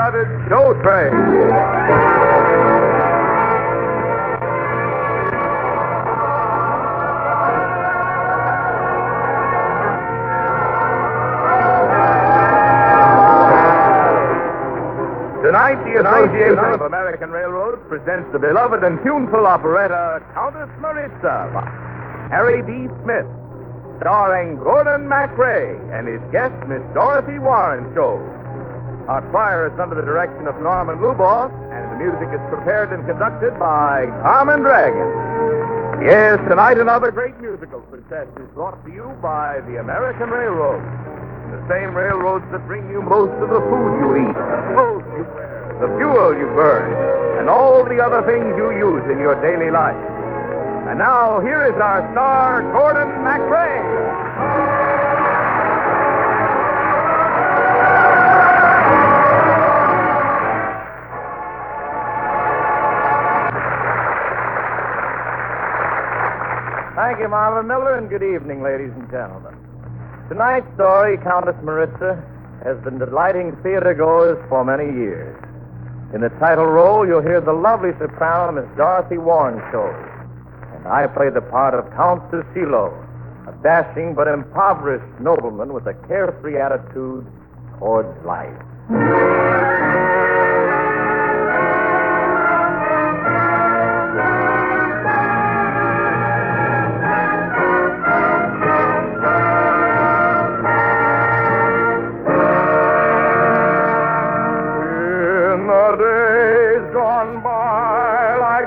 Savage Show Train. Tonight, the Association of American Railroads presents the beloved and tuneful operetta, Countess Moritza, by Harry B. Smith, starring Gordon MacRae and his guest, Miss Dorothy Warren Show. Our choir is under the direction of Norman Luboff, and the music is prepared and conducted by Carmen Dragon. Yes, tonight another great musical success is brought to you by the American Railroads. The same railroads that bring you most of the food you eat, the clothes you wear, the fuel you burn, and all the other things you use in your daily life. And now, here is our star, Gordon MacRae. Thank you, Marvin Miller, and good evening, ladies and gentlemen. Tonight's story, Countess Moritza, has been delighting theatergoers for many years. In the title role, you'll hear the lovely soprano, Miss Dorothy Warren Show. And I play the part of Count Cecilo, a dashing but impoverished nobleman with a carefree attitude towards life.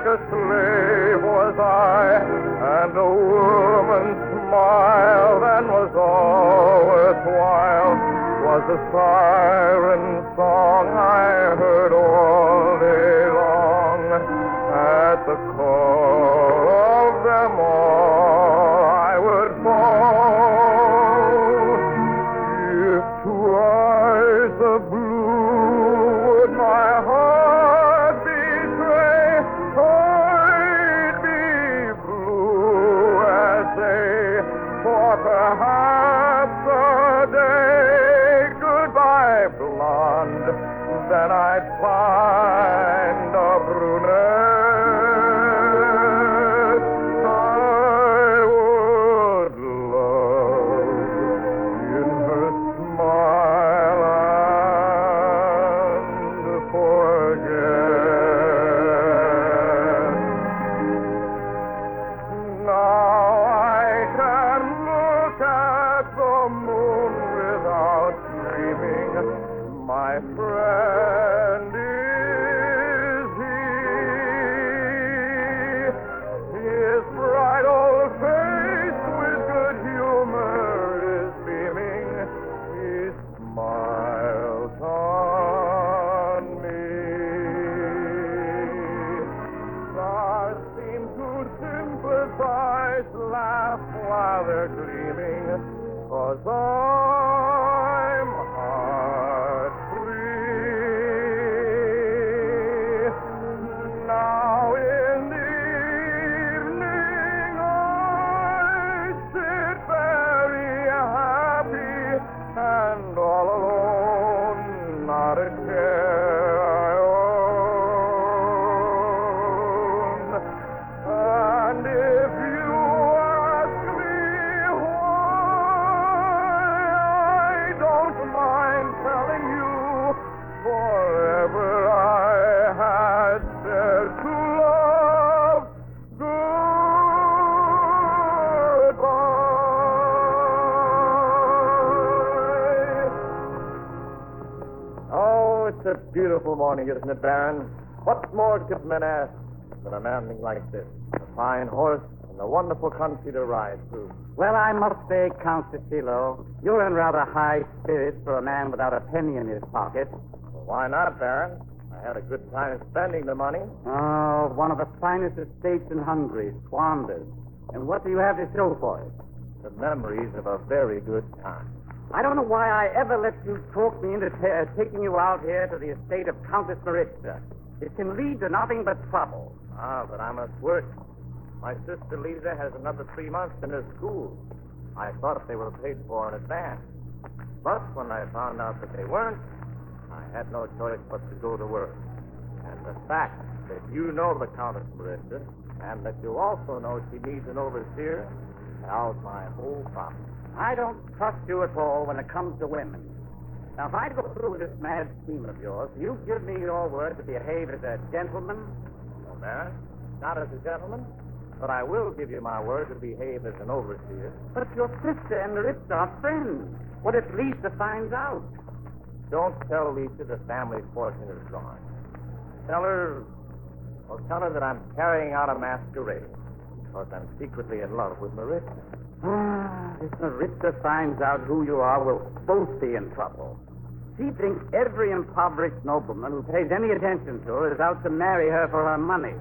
A slave was I, and a woman's smile then was all worthwhile. 'Twas a siren song I heard all day long. At the call of them all I would fall. If to eyes of blue would my heart betray, I'd be blue as they, for perhaps a day. Goodbye, blonde, then I'd find a brunette I would love in her smile and forget. Now I can look at the moon without dreaming. My friend is he. His bright old face with good humor is beaming. He smiles on me. Stars seem to sympathize, laugh while they're gleaming, 'cause I'm heart free. Now in the evening I sit very happy and all alone, not a care I own. And if you ask me why, I don't mind telling you, forever I had said to love goodbye. Oh, it's a beautiful morning, isn't it, Baron? What more could men ask than a morning like this? A fine horse and a wonderful country to ride through. Well, I must say, Count Cecilo, you're in rather high spirits for a man without a penny in his pocket. Well, why not, Baron? I had a good time spending the money. Oh, one of the finest estates in Hungary, squandered. And what do you have to show for it? The memories of a very good time. I don't know why I ever let you talk me into taking you out here to the estate of Countess Moritza. It can lead to nothing but trouble. Ah, but I must work. My sister Lisa has another 3 months in her school. I thought they were paid for in advance. But when I found out that they weren't, I had no choice but to go to work. And the fact that you know the Countess Moritza, and that you also know she needs an overseer, solves my whole problem. I don't trust you at all when it comes to women. Now, if I go through with this mad scheme of yours, you give me your word to behave as a gentleman? No, Baron, not as a gentleman, but I will give you my word to behave as an overseer. But your sister and Moritza are friends. What if Lisa finds out? Don't tell Lisa the family fortune is gone. Tell her that I'm carrying out a masquerade, because I'm secretly in love with Moritza. If Moritza finds out who you are, we'll both be in trouble. She thinks every impoverished nobleman who pays any attention to her is out to marry her for her money.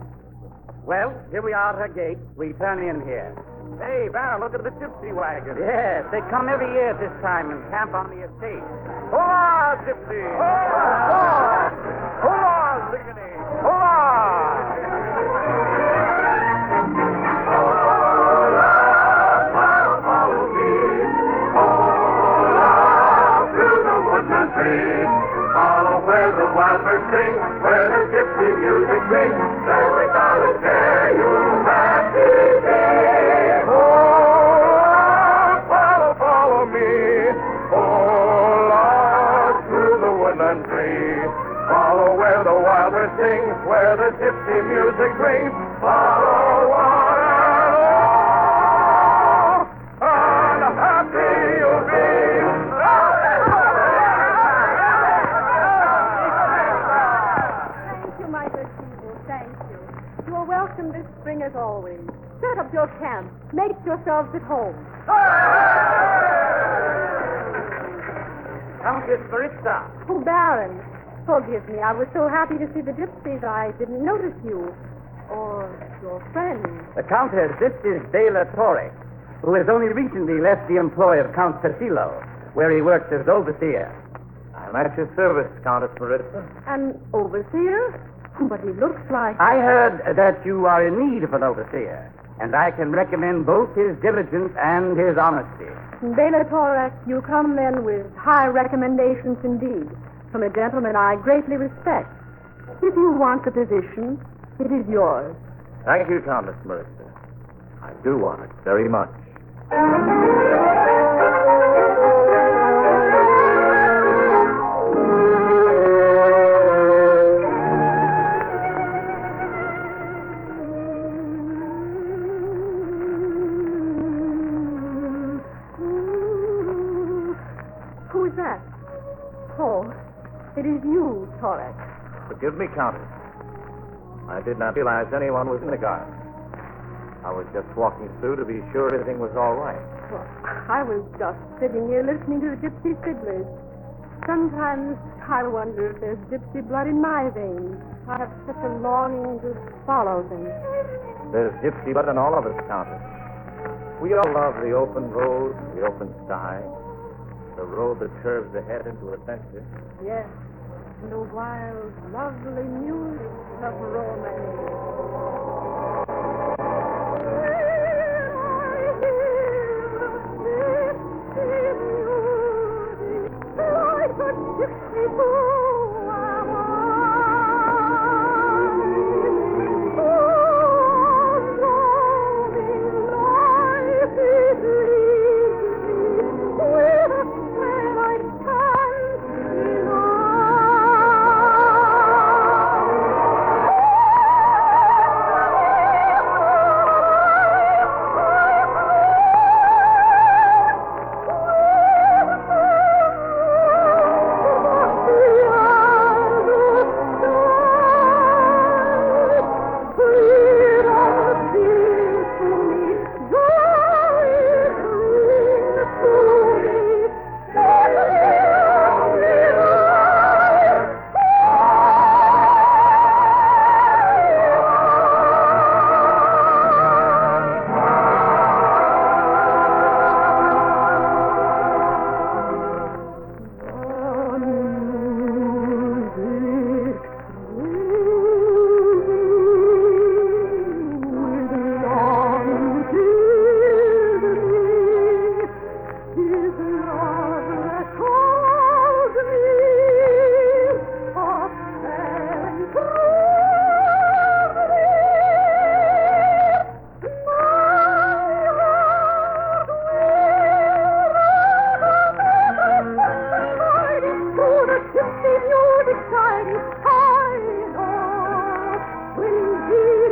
Well, here we are at her gate. We turn in here. Hey, Baron, look at the gypsy wagon. Yes, they come every year at this time and camp on the estate. Hola, gypsy! Hola! Hola, Ligony! Hola! Follow where the wild birds sing, where the gypsy music rings. There we gotta carry you happy day. Oh, follow me. Oh, through the woodland tree. Follow where the wild birds sing, where the gypsy music rings. Follow water, and happy you'll be. Welcome this spring as always. Set up your camp. Make yourselves at home. Countess Moritza. Oh, Baron, forgive me. I was so happy to see the gypsies I didn't notice you. Or your friend. The Countess, this is Dela Torre, who has only recently left the employ of Count Cecilo, where he works as overseer. I'm at your service, Countess Moritza. An overseer? But he looks like... I heard that you are in need of an overseer, and I can recommend both his diligence and his honesty. Dela Torre, you come then with high recommendations indeed, from a gentleman I greatly respect. If you want the position, it is yours. Thank you, Countess Moritza. I do want it very much. It is you, Torres. Forgive me, Countess. I did not realize anyone was in the garden. I was just walking through to be sure everything was all right. Well, I was just sitting here listening to the gypsy fiddlers. Sometimes I wonder if there's gypsy blood in my veins. I have such a longing to follow them. There's gypsy blood in all of us, Countess. We all love the open road, the open sky, the road that curves ahead into adventure. Yes, and the wild, lovely music of romance.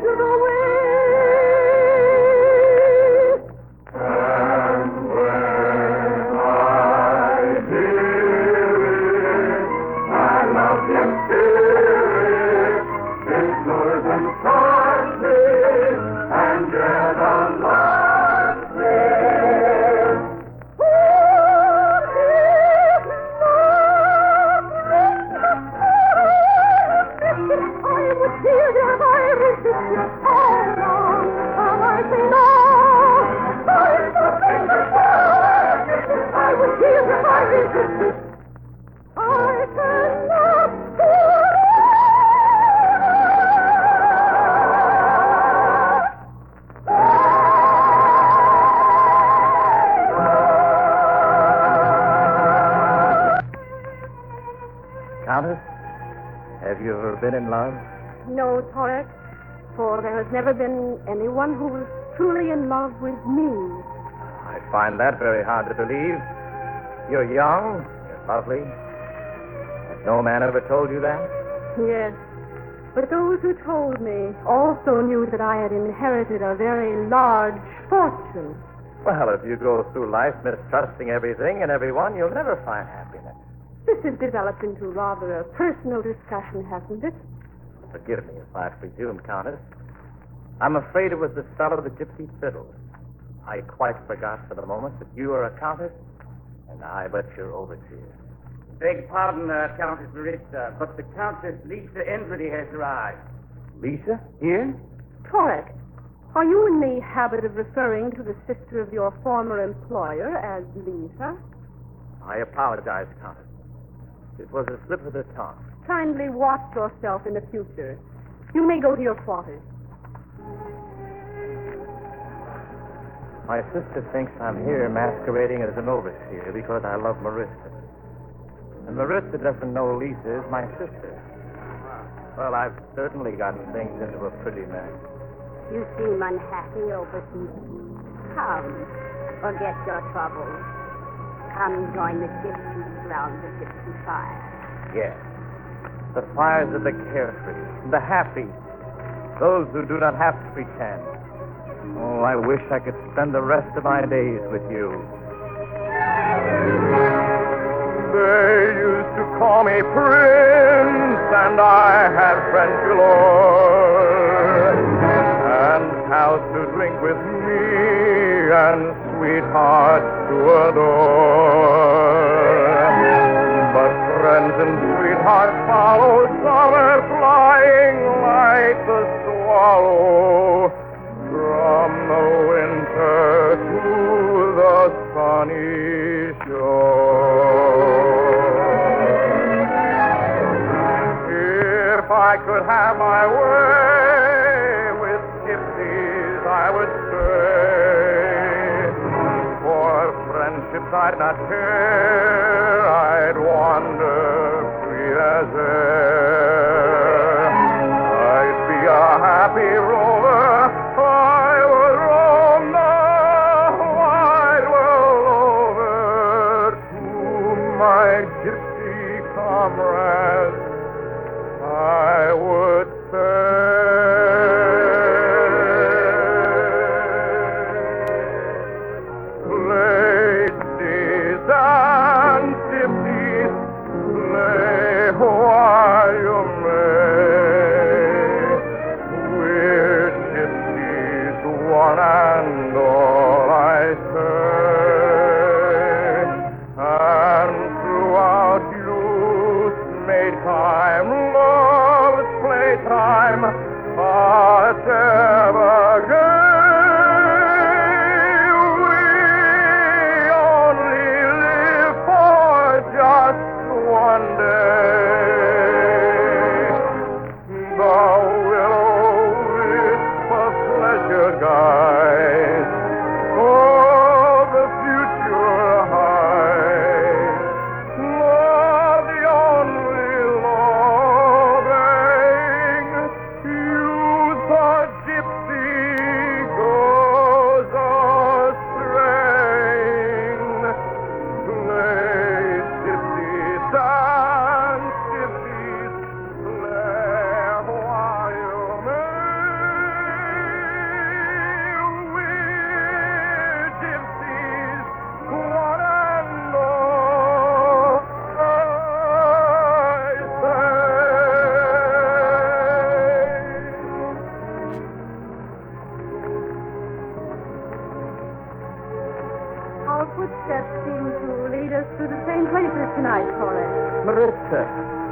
into the wind. And when I hear it, I love him spirit. It lures and starts me, and get a love thrill. Countess, have you ever been in love? No, Torek, for there has never been anyone who was truly in love with me. I find that very hard to believe. You're young, you're lovely. Has no man ever told you that? Yes, but those who told me also knew that I had inherited a very large fortune. Well, if you go through life mistrusting everything and everyone, you'll never find happiness. This has developed into rather a personal discussion, hasn't it? Forgive me if I presume, Countess. I'm afraid it was the spell of the gypsy fiddle. I quite forgot for the moment that you are a countess, and I but your overseer. Beg pardon, Countess Moritza, but the Countess Lisa Enderby has arrived. Lisa? Here? Torek, are you in the habit of referring to the sister of your former employer as Lisa? I apologize, Countess. It was a slip of the tongue. Kindly watch yourself in the future. You may go to your quarters. My sister thinks I'm here masquerading as an overseer because I love Moritza. And Moritza doesn't know Lisa is my sister. Well, I've certainly gotten things into a pretty mess. You seem unhappy over here. Come, forget your troubles. Come join the gypsies round the gypsy fire. Yes. The fires of the carefree, the happy, those who do not have to pretend. Oh, I wish I could spend the rest of my days with you. They used to call me Prince, and I had friends galore, and house to drink with me, and sweethearts to adore. But friends and sweethearts follow summer, flying like the swallow from the winter to the sunny shore. If I could have my way with gypsies, I would stay. For friendships I'd not care, I'd wander free as air. I'd be a happy rover. I would roam the wide world over to my gypsy comrades. I would say, ladies and gypsies, play while you may. We're footsteps seem to lead us to the same places tonight, Torres. Moritza.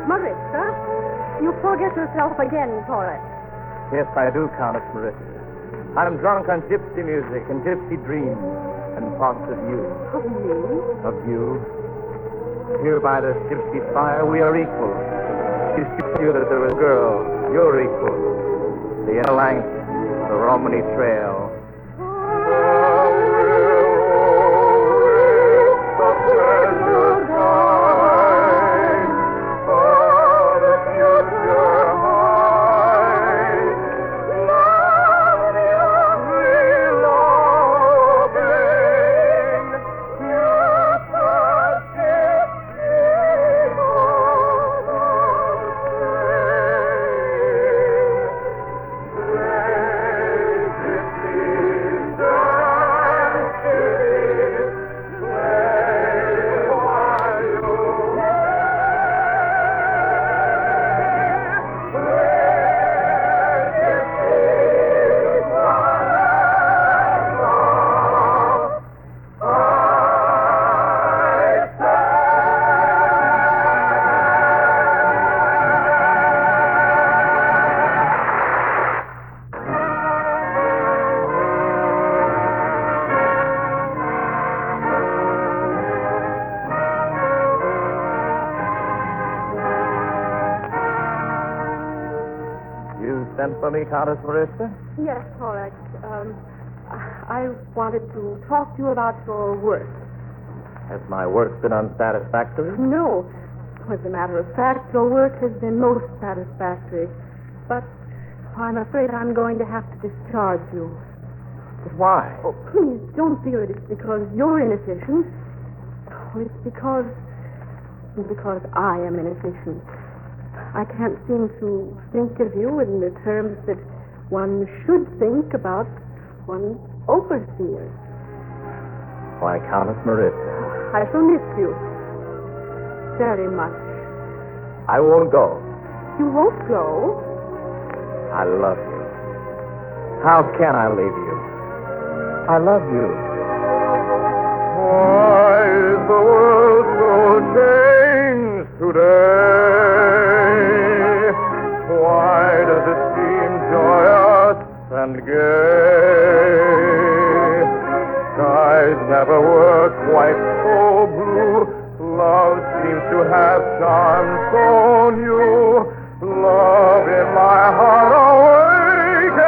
Moritza? You forget yourself again, Torres. Yes, I do, Countess Moritza. I'm drunk on gypsy music and gypsy dreams and thoughts of you. Of me? Of you. Here by this gypsy fire, we are equal. You see that there is a girl. You're equal. The inner length, the Romany Trail. Sent for me, Countess Moritza? Yes, Torres. I wanted to talk to you about your work. Has my work been unsatisfactory? No. As a matter of fact, your work has been most satisfactory. But I'm afraid I'm going to have to discharge you. But why? Oh, please, don't feel it. It's because you're inefficient. Oh, it's because I am inefficient. I can't seem to think of you in the terms that one should think about one's overseer. Why, Countess Moritza. I shall miss you very much. I won't go. You won't go? I love you. How can I leave you? I love you. Why is the world so changed today? Why does it seem joyous and gay? Skies never were quite so blue. Love seems to have charms so new. Love in my heart awakens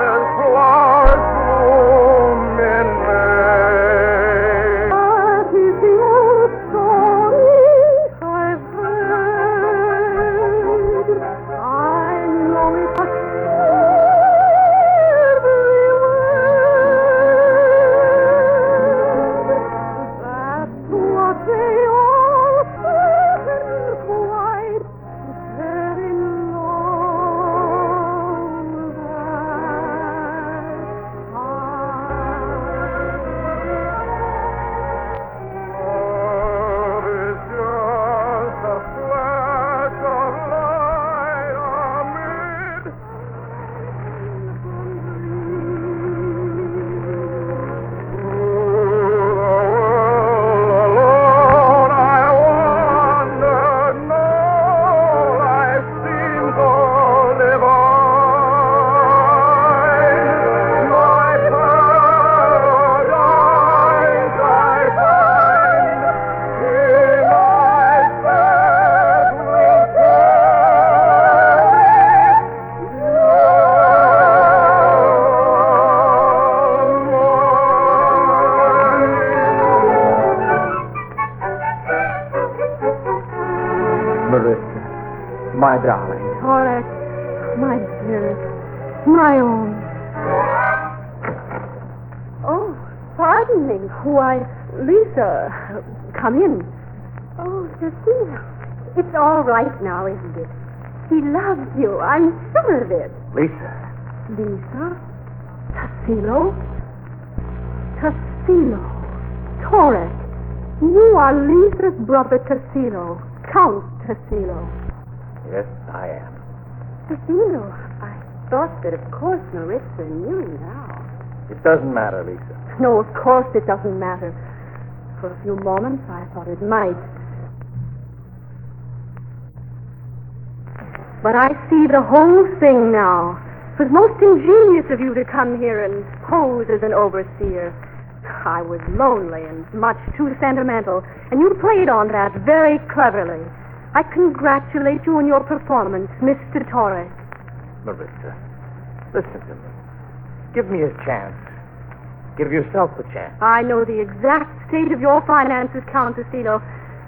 as flowers bloom in May. That is the old story I've heard. I know it must be every word. That's what they all said quite very long Love is just a flash of light amid alone I wander, no life seems so divine. My paradise I find in eyes that will Moritza, my darling. Torres, my dearest, my own. Oh, pardon me. Why, Lisa, come in. Oh, Cecilia, it's all right now, isn't it? He loves you. I'm sure of it. Lisa. Lisa? Tassilo? Tassilo. Torres, you are Lisa's brother Tassilo, Count Tassilo. Yes, I am. Tassilo, I thought that of course Moritza knew now. It doesn't matter, Lisa. No, of course it doesn't matter. For a few moments, I thought it might. But I see the whole thing now. It was most ingenious of you to come here and pose as an overseer. I was lonely and much too sentimental, and you played on that very cleverly. I congratulate you on your performance, Mr. Torres. Moritza, listen to me. Give me a chance. Give yourself a chance. I know the exact state of your finances, Countess Moritza.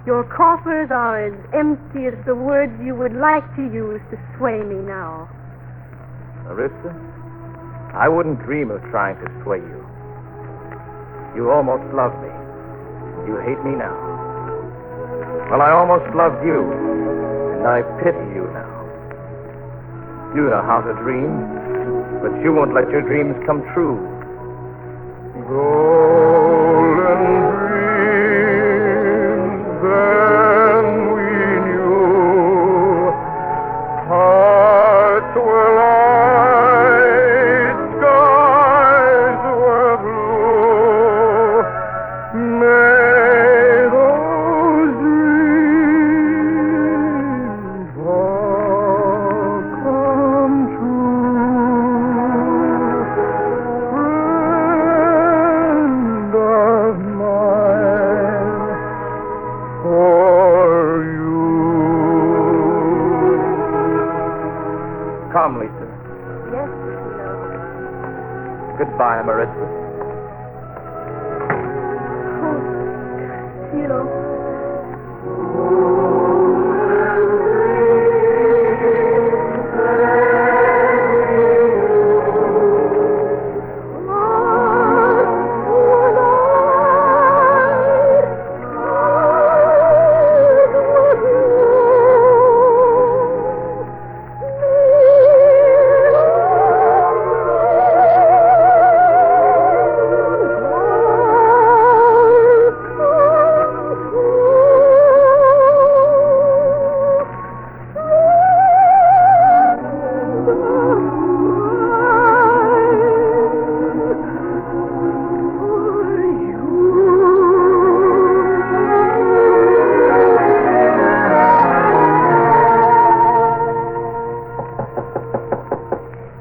Your coffers are as empty as the words you would like to use to sway me now. Moritza, I wouldn't dream of trying to sway you. You almost love me. You hate me now. Well, I almost loved you, and I pity you now. You know how to dream, but you won't let your dreams come true. Golden dreams then we knew. Hearts were light, skies were blue. May those dreams all come true. Friend of mine, for you. Come, Lisa. Yes, Tostino. Goodbye, Moritza. Tostino.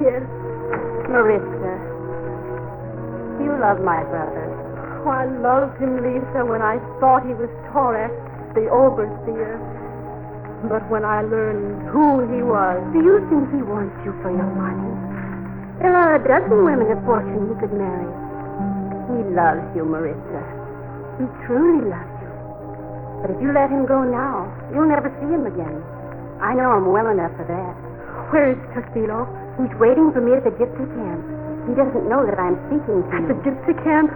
Yes. Moritza, you love my brother. Oh, I loved him, Lisa, when I thought he was Torres, the overseer. But when I learned who he was... Do you think he wants you for your money? There are a dozen women of fortune he could marry. He loves you, Moritza. He truly loves you. But if you let him go now, you'll never see him again. I know him well enough for that. Where is Tostino? He's waiting for me at the gypsy camp. He doesn't know that I'm speaking to At him. the gypsy camp?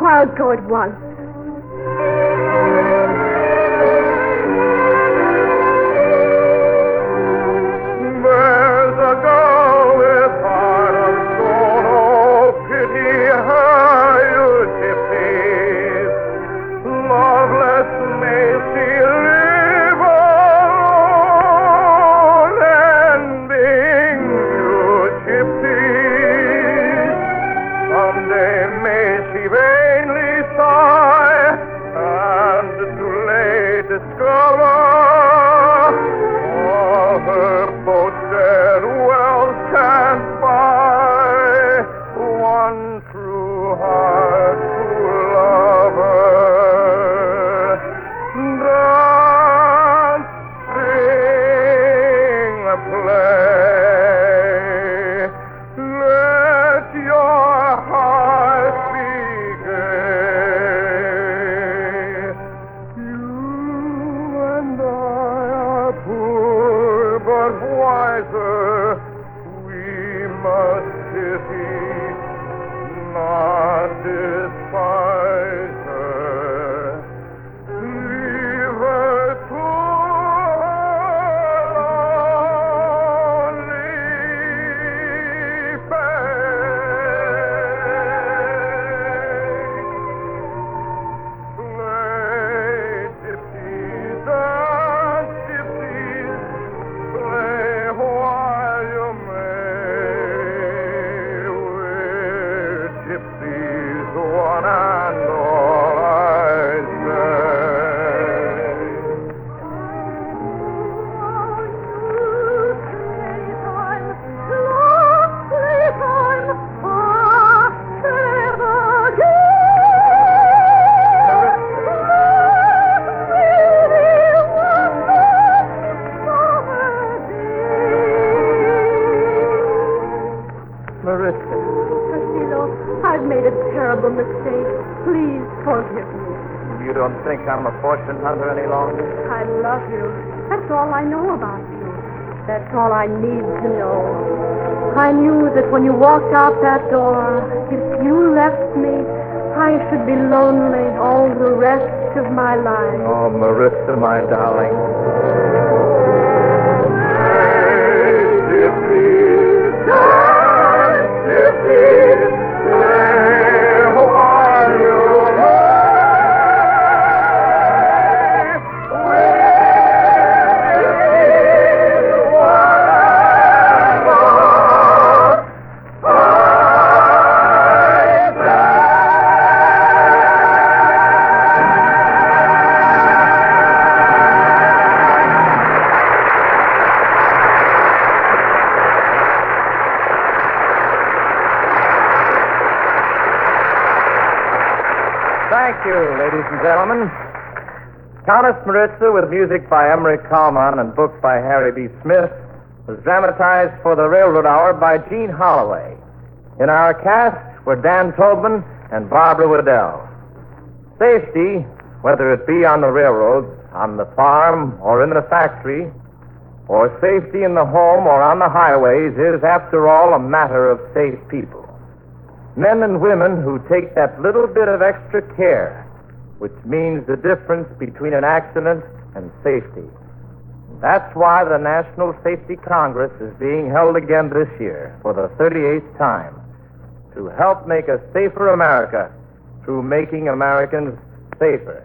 Oh, I'll go at once. There's a girl with heart of stone, oh, pity her, you gypsies. Loveless may she live alone, ending, you gypsies. Someday may she vainly sigh, and too late discover all her boats and wells can't buy one true heart to love her. Dance, sing, play. Let your heart be gay. You and I are poor but wiser. We must pity, not despise her. Leave her to her lonely fate. Play, gypsies and gypsies, play while you may. We're gypsies, one and all, eyes Moritza. Castillo, I've made a terrible mistake. Please forgive me. You don't think I'm a fortune hunter any longer? I love you. That's all I know about you. That's all I need to know. I knew that when you walked out that door, if you left me, I should be lonely all the rest of my life. Oh, Moritza, my darling. Thank you, ladies and gentlemen. Countess Moritza, with music by Emery Kalman and book by Harry B. Smith, was dramatized for the Railroad Hour by Gene Holloway. In our cast were Dan Tobin and Barbara Waddell. Safety, whether it be on the railroads, on the farm, or in the factory, or safety in the home or on the highways, is, after all, a matter of safe people. Men and women who take that little bit of extra care, which means the difference between an accident and safety. That's why the National Safety Congress is being held again this year for the 38th time, to help make a safer America through making Americans safer.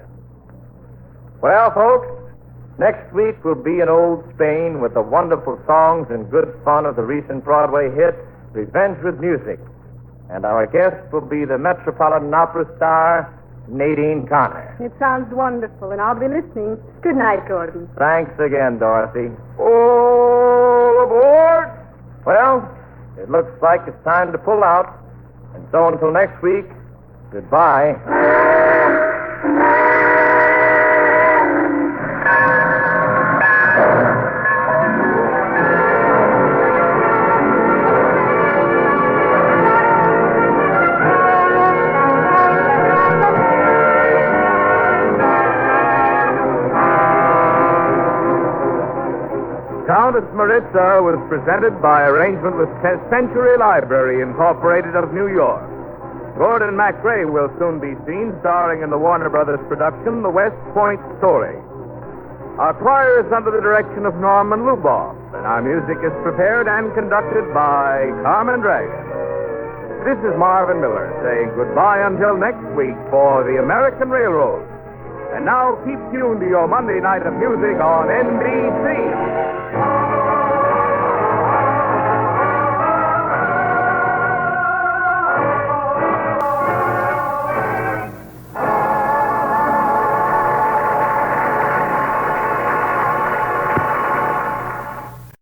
Well, folks, next week will be in Old Spain with the wonderful songs and good fun of the recent Broadway hit, Revenge with Music. And our guest will be the Metropolitan Opera star, Nadine Connor. It sounds wonderful, and I'll be listening. Good night, Gordon. Thanks again, Dorothy. All aboard! Well, it looks like it's time to pull out. And so until next week, goodbye. Countess Moritza was presented by arrangement with Century Library, Incorporated of New York. Gordon MacRae will soon be seen starring in the Warner Brothers production, The West Point Story. Our choir is under the direction of Norman Luboff, and our music is prepared and conducted by Carmen Dragon. This is Marvin Miller saying goodbye until next week for the American Railroad. And now keep tuned to your Monday night of music on NBC.